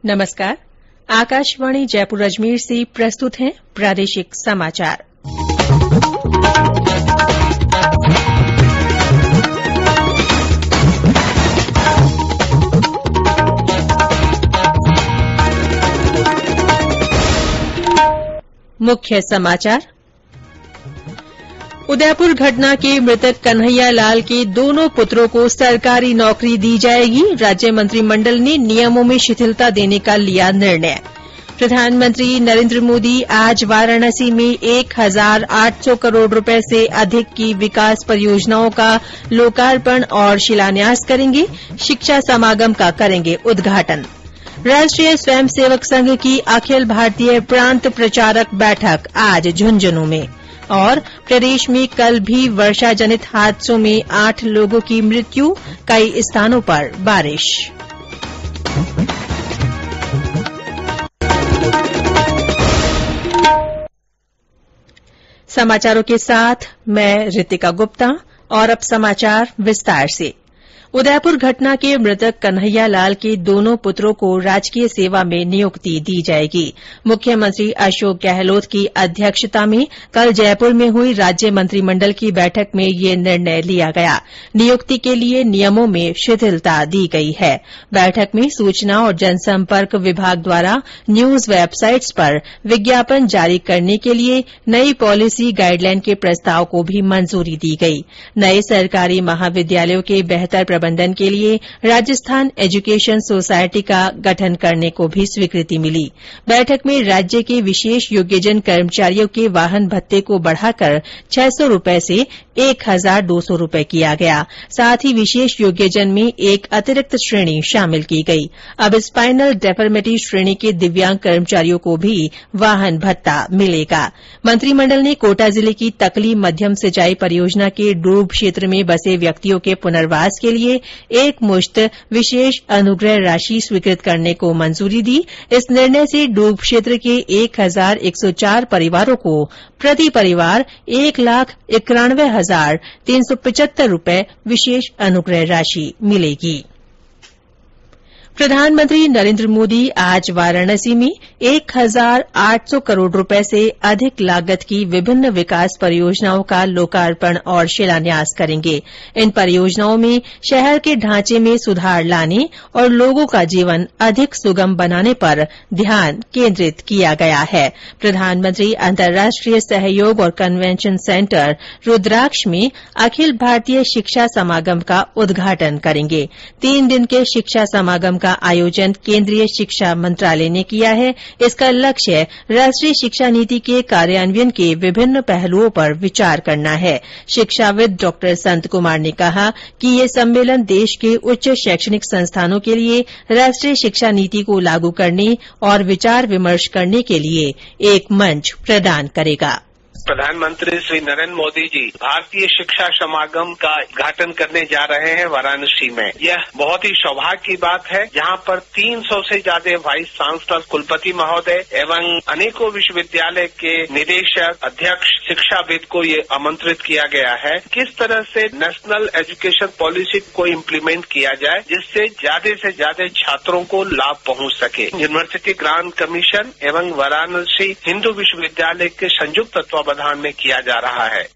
नमस्कार। आकाशवाणी जयपुर अजमेर से प्रस्तुत हैं प्रादेशिक समाचार। मुख्य समाचार। उदयपुर घटना के मृतक कन्हैया लाल के दोनों पुत्रों को सरकारी नौकरी दी जाएगी। राज्य मंत्रिमंडल ने नियमों में शिथिलता देने का लिया निर्णय। प्रधानमंत्री नरेंद्र मोदी आज वाराणसी में 1,800 करोड़ रुपए से अधिक की विकास परियोजनाओं का लोकार्पण और शिलान्यास करेंगे। शिक्षा समागम का करेंगे उद्घाटन। राष्ट्रीय स्वयंसेवक संघ की अखिल भारतीय प्रांत प्रचारक बैठक आज झुंझुनूं में। और प्रदेश में कल भी वर्षा जनित हादसों में 8 लोगों की मृत्यु, कई स्थानों पर बारिश। समाचारों के साथ मैं रितिका गुप्ता। और अब समाचार विस्तार से। उदयपुर घटना के मृतक कन्हैया लाल के दोनों पुत्रों को राजकीय सेवा में नियुक्ति दी जाएगी। मुख्यमंत्री अशोक गहलोत की अध्यक्षता में कल जयपुर में हुई राज्य मंत्रिमंडल की बैठक में यह निर्णय लिया गया। नियुक्ति के लिए नियमों में शिथिलता दी गई है। बैठक में सूचना और जनसंपर्क विभाग द्वारा न्यूज वेबसाइट्स पर विज्ञापन जारी करने के लिए नई पॉलिसी गाइडलाइन के प्रस्ताव को भी मंजूरी दी गई। नए सरकारी महाविद्यालयों के बेहतर प्रबंधन के लिए राजस्थान एजुकेशन सोसायटी का गठन करने को भी स्वीकृति मिली। बैठक में राज्य के विशेष योग्यजन कर्मचारियों के वाहन भत्ते को बढ़ाकर 600 रुपए से 1,200 रुपए किया गया। साथ ही विशेष योग्यजन में एक अतिरिक्त श्रेणी शामिल की गई। अब स्पाइनल डेफर्मिटी श्रेणी के दिव्यांग कर्मचारियों को भी वाहन भत्ता मिलेगा। मंत्रिमंडल ने कोटा जिले की तकली मध्यम सिंचाई परियोजना के डूब क्षेत्र में बसे व्यक्तियों के पुनर्वास के लिए एक मुश्त विशेष अनुग्रह राशि स्वीकृत करने को मंजूरी दी। इस निर्णय से डूब क्षेत्र के 1,104 परिवारों को प्रति परिवार 1,91,375 रुपए विशेष अनुग्रह राशि मिलेगी। प्रधानमंत्री नरेंद्र मोदी आज वाराणसी में 1,800 करोड़ रुपए से अधिक लागत की विभिन्न विकास परियोजनाओं का लोकार्पण और शिलान्यास करेंगे। इन परियोजनाओं में शहर के ढांचे में सुधार लाने और लोगों का जीवन अधिक सुगम बनाने पर ध्यान केंद्रित किया गया है। प्रधानमंत्री अंतर्राष्ट्रीय सहयोग और कन्वेंशन सेंटर रुद्राक्ष में अखिल भारतीय शिक्षा समागम का उद्घाटन करेंगे। 3 दिन के शिक्षा समागम का आयोजन केंद्रीय शिक्षा मंत्रालय ने किया है। इसका लक्ष्य राष्ट्रीय शिक्षा नीति के कार्यान्वयन के विभिन्न पहलुओं पर विचार करना है। शिक्षाविद डॉ संत कुमार ने कहा कि यह सम्मेलन देश के उच्च शैक्षणिक संस्थानों के लिए राष्ट्रीय शिक्षा नीति को लागू करने और विचार विमर्श करने के लिए एक मंच प्रदान करेगा। प्रधानमंत्री श्री नरेंद्र मोदी जी भारतीय शिक्षा समागम का उद्घाटन करने जा रहे हैं वाराणसी में। यह बहुत ही सौभाग्य की बात है, जहां पर 300 से ज्यादा वाइस चांसलर, कुलपति महोदय एवं अनेकों विश्वविद्यालय के निदेशक, अध्यक्ष, शिक्षाविद को ये आमंत्रित किया गया है। किस तरह से नेशनल एजुकेशन पॉलिसी को इम्प्लीमेंट किया जाए जिससे ज्यादा से ज्यादा छात्रों को लाभ पहुंच सके। यूनिवर्सिटी ग्रांट कमीशन एवं वाराणसी हिंदू विश्वविद्यालय के संयुक्त तत्वावधान में किया जा रहा है।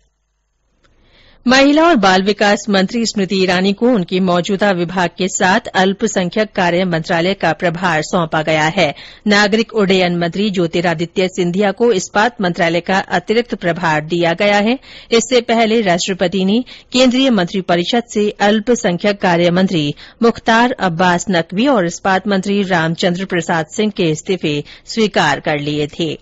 महिला और बाल विकास मंत्री स्मृति ईरानी को उनके मौजूदा विभाग के साथ अल्पसंख्यक कार्य मंत्रालय का प्रभार सौंपा गया है। नागरिक उड्डयन मंत्री ज्योतिरादित्य सिंधिया को इस्पात मंत्रालय का अतिरिक्त प्रभार दिया गया है। इससे पहले राष्ट्रपति ने केंद्रीय मंत्रिपरिषद से अल्पसंख्यक कार्य मंत्री मुख्तार अब्बास नकवी और इस्पात मंत्री रामचंद्र प्रसाद सिंह के इस्तीफे स्वीकार कर लिए थे।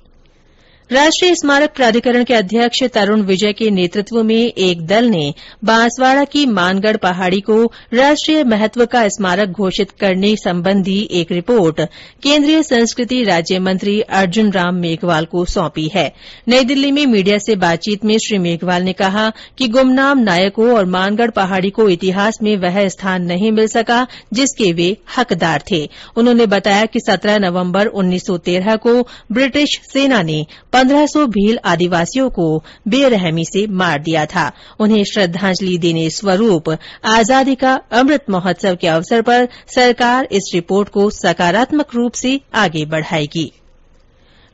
राष्ट्रीय स्मारक प्राधिकरण के अध्यक्ष तरुण विजय के नेतृत्व में एक दल ने बांसवाड़ा की मानगढ़ पहाड़ी को राष्ट्रीय महत्व का स्मारक घोषित करने संबंधी एक रिपोर्ट केंद्रीय संस्कृति राज्य मंत्री अर्जुन राम मेघवाल को सौंपी है। नई दिल्ली में मीडिया से बातचीत में श्री मेघवाल ने कहा कि गुमनाम नायकों और मानगढ़ पहाड़ी को इतिहास में वह स्थान नहीं मिल सका जिसके वे हकदार थे। उन्होंने बताया कि 17 नवंबर 1913 को ब्रिटिश सेना ने 1500 भील आदिवासियों को बेरहमी से मार दिया था। उन्हें श्रद्धांजलि देने स्वरूप आजादी का अमृत महोत्सव के अवसर पर सरकार इस रिपोर्ट को सकारात्मक रूप से आगे बढ़ाएगी।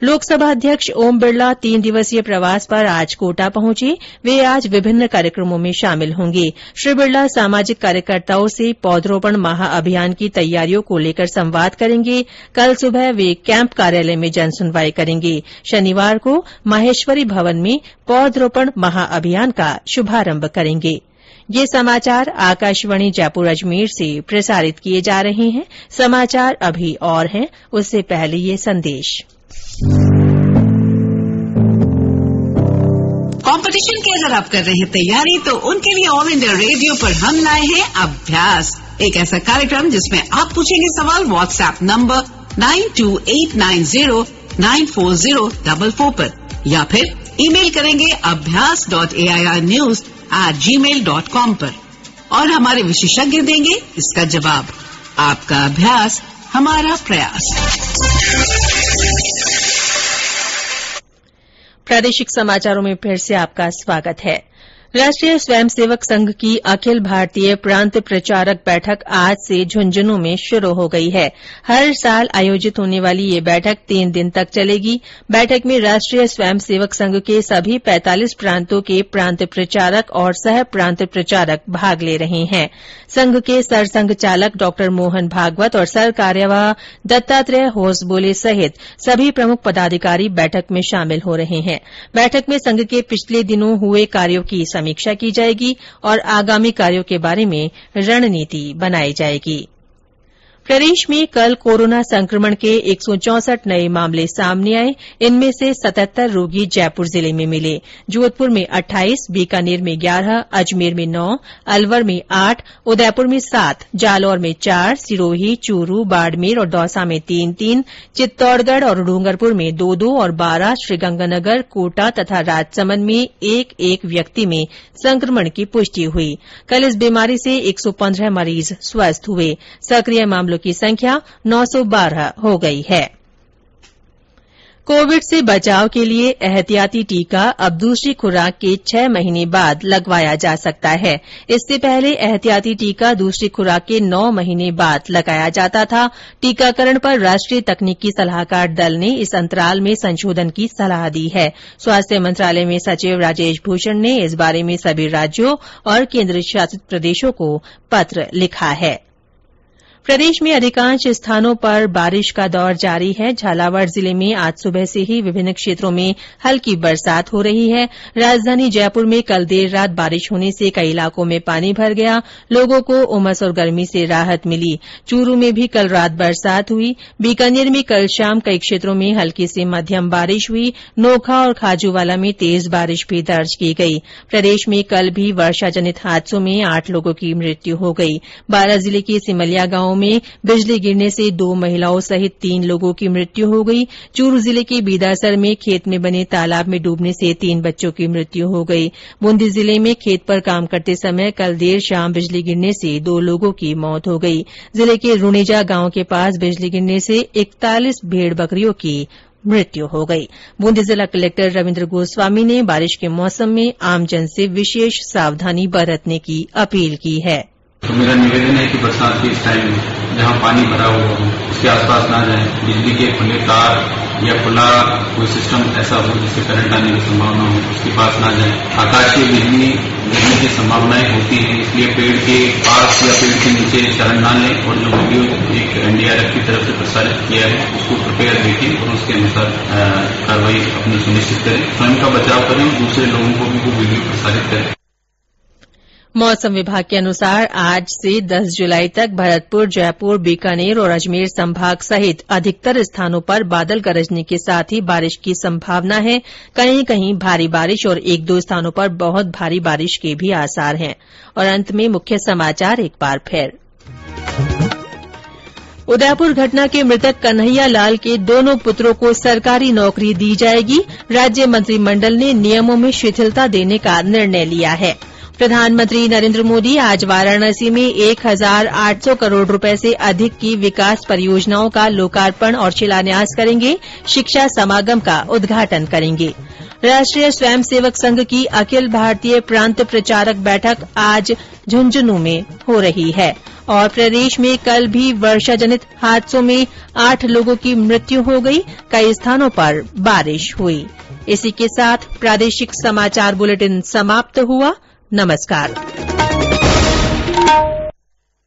लोकसभा अध्यक्ष ओम बिरला 3 दिवसीय प्रवास पर आज कोटा पहुंचे। वे आज विभिन्न कार्यक्रमों में शामिल होंगे। श्री बिरला सामाजिक कार्यकर्ताओं से पौधरोपण महाअभियान की तैयारियों को लेकर संवाद करेंगे। कल सुबह वे कैंप कार्यालय में जनसुनवाई करेंगे। शनिवार को माहेश्वरी भवन में पौधरोपण महाअभियान का शुभारंभ करेंगे। ये समाचार आकाशवाणी जयपुर अजमेर से प्रसारित किए जा रहे हैं। समाचार अभी और हैं, उससे पहले ये संदेश। कंपटीशन की अगर आप कर रहे हैं तैयारी, तो उनके लिए ऑल इंडिया रेडियो पर हम लाए हैं अभ्यास, एक ऐसा कार्यक्रम जिसमें आप पूछेंगे सवाल व्हाट्सएप नंबर 9289094044 पर, या फिर ईमेल करेंगे abhyas.airnews@gmail.com पर, और हमारे विशेषज्ञ देंगे इसका जवाब। आपका अभ्यास हमारा प्रयास। प्रादेशिक समाचारों में फिर से आपका स्वागत है। राष्ट्रीय स्वयंसेवक संघ की अखिल भारतीय प्रांत प्रचारक बैठक आज से झुंझुनूं में शुरू हो गई है। हर साल आयोजित होने वाली ये बैठक 3 दिन तक चलेगी। बैठक में राष्ट्रीय स्वयंसेवक संघ के सभी 45 प्रांतों के प्रांत प्रचारक और सह प्रांत प्रचारक भाग ले रहे हैं। संघ के सरसंघ चालक डॉ मोहन भागवत और सर कार्यवाह दत्तात्रेय होसबोले सहित सभी प्रमुख पदाधिकारी बैठक में शामिल हो रहे हैं। बैठक में संघ के पिछले दिनों हुए कार्यों की समीक्षा की जाएगी और आगामी कार्यों के बारे में रणनीति बनाई जाएगी। प्रदेश में कल कोरोना संक्रमण के 164 नए मामले सामने आए। इनमें से 77 रोगी जयपुर जिले में मिले। जोधपुर में 28, बीकानेर में 11, अजमेर में 9, अलवर में 8, उदयपुर में 7, जालौर में 4, सिरोही, चूरू, बाड़मेर और दौसा में 3-3, चित्तौड़गढ़ और डूंगरपुर में 2-2 और 12, श्रीगंगानगर, कोटा तथा राजसमंद में 1-1 व्यक्ति में संक्रमण की पुष्टि हुई। कल इस बीमारी से 115 मरीज स्वस्थ हुए। सक्रिय मामलों की संख्या 912 हो गई है। कोविड से बचाव के लिए एहतियाती टीका अब दूसरी खुराक के 6 महीने बाद लगवाया जा सकता है। इससे पहले एहतियाती टीका दूसरी खुराक के 9 महीने बाद लगाया जाता था। टीकाकरण पर राष्ट्रीय तकनीकी सलाहकार दल ने इस अंतराल में संशोधन की सलाह दी है। स्वास्थ्य मंत्रालय में सचिव राजेश भूषण ने इस बारे में सभी राज्यों और केन्द्र शासित प्रदेशों को पत्र लिखा है। प्रदेश में अधिकांश स्थानों पर बारिश का दौर जारी है। झालावाड़ जिले में आज सुबह से ही विभिन्न क्षेत्रों में हल्की बरसात हो रही है। राजधानी जयपुर में कल देर रात बारिश होने से कई इलाकों में पानी भर गया। लोगों को उमस और गर्मी से राहत मिली। चूरू में भी कल रात बरसात हुई। बीकानेर में कल शाम कई क्षेत्रों में हल्की से मध्यम बारिश हुई। नोखा और खाजूवाला में तेज बारिश भी दर्ज की गई। प्रदेश में कल भी वर्षा जनित हादसों में 8 लोगों की मृत्यु हो गई। बारां जिले के सिमलिया गांव में बिजली गिरने से 2 महिलाओं सहित 3 लोगों की मृत्यु हो गई। चूरू जिले के बीदासर में खेत में बने तालाब में डूबने से 3 बच्चों की मृत्यु हो गई। बूंदी जिले में खेत पर काम करते समय कल देर शाम बिजली गिरने से 2 लोगों की मौत हो गई। जिले के रुणेजा गांव के पास बिजली गिरने से 41 भेड़ बकरियों की मृत्यु हो गई। बूंदी जिला कलेक्टर रविन्द्र गोस्वामी ने बारिश के मौसम में आमजन से विशेष सावधानी बरतने की अपील की है। तो मेरा निवेदन है कि बरसात के इस टाइम जहाँ पानी भरा हुआ हो उसके आसपास ना जाएं। बिजली के खुले तार या खुला कोई सिस्टम ऐसा हो जिससे करंट आने की संभावना हो, उसके पास ना जाएं। आकाशीय बिजली गिरने की संभावनाएं होती है, इसलिए पेड़ के पास या पेड़ के नीचे शरण ना लें। और जो वीडियो एक NDRF की तरफ से प्रसारित किया है उसको कृपया देखें और उसके अनुसार कार्रवाई अपनी सुनिश्चित करें। स्वयं का बचाव करें और दूसरे लोगों को भी वो वीडियो प्रसारित करें। मौसम विभाग के अनुसार आज से 10 जुलाई तक भरतपुर, जयपुर, बीकानेर और अजमेर संभाग सहित अधिकतर स्थानों पर बादल गरजने के साथ ही बारिश की संभावना है। कहीं कहीं भारी बारिश और 1-2 स्थानों पर बहुत भारी बारिश के भी आसार हैं। और अंत में मुख्य समाचार एक बार फिर। उदयपुर घटना के मृतक कन्हैया लाल के दोनों पुत्रों को सरकारी नौकरी दी जाएगी। राज्य मंत्रिमंडल ने नियमों में शिथिलता देने का निर्णय लिया है। प्रधानमंत्री नरेन्द्र मोदी आज वाराणसी में 1,800 करोड़ रुपए से अधिक की विकास परियोजनाओं का लोकार्पण और शिलान्यास करेंगे। शिक्षा समागम का उद्घाटन करेंगे। राष्ट्रीय स्वयंसेवक संघ की अखिल भारतीय प्रांत प्रचारक बैठक आज झुंझुनूं में हो रही है। और प्रदेश में कल भी वर्षा जनित हादसों में 8 लोगों की मृत्यु हो गई। कई स्थानों पर बारिश हुई। इसी के साथ प्रादेशिक समाचार बुलेटिन समाप्त हुआ। नमस्कार।